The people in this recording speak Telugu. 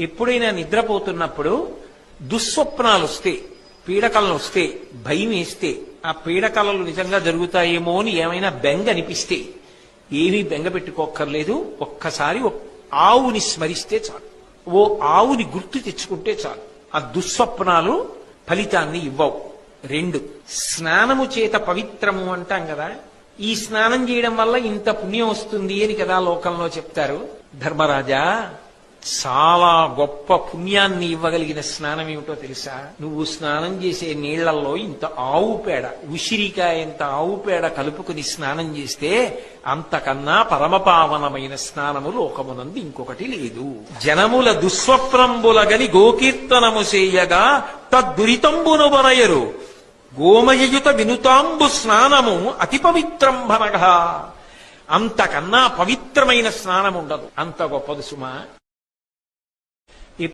ఎప్పుడైనా నిద్రపోతున్నప్పుడు దుస్వప్నాలు వస్తే, పీడకలలు వస్తే, భయం వేస్తే, ఆ పీడకలలు నిజంగా జరుగుతాయేమో అని ఏమైనా బెంగ అనిపిస్తే ఏమీ బెంగ పెట్టుకోక్కర్లేదు. ఒక్కసారి ఆవుని స్మరిస్తే చాలు, ఓ ఆవుని గుర్తు తెచ్చుకుంటే చాలు. ఆ దుస్వప్నాలు ఫలితాన్ని ఇవ్వవు. 2, స్నానము చేత పవిత్రము అంటాం కదా. ఈ స్నానం చేయడం వల్ల ఇంత పుణ్యం వస్తుంది అని కదా లోకంలో చెప్తారు. ధర్మరాజా, చాలా గొప్ప పుణ్యాన్ని ఇవ్వగలిగిన స్నానం ఏమిటో తెలుసా? నువ్వు స్నానం చేసే నీళ్లలో ఇంత ఆవు పేడ, ఉసిరికాయంత ఆవు పేడ కలుపుకుని స్నానం చేస్తే అంతకన్నా పరమపావనమైన స్నానము లోకమునందు ఇంకొకటి లేదు. జనముల దుస్వప్నంబులగని గోకీర్తనము చేయగా తద్దురితంబును బరయరు, గోమయయుత వినుతాంబు స్నానము అతి పవిత్రంభనగా. అంతకన్నా పవిత్రమైన స్నానం ఉండదు. అంత గొప్పది సుమా.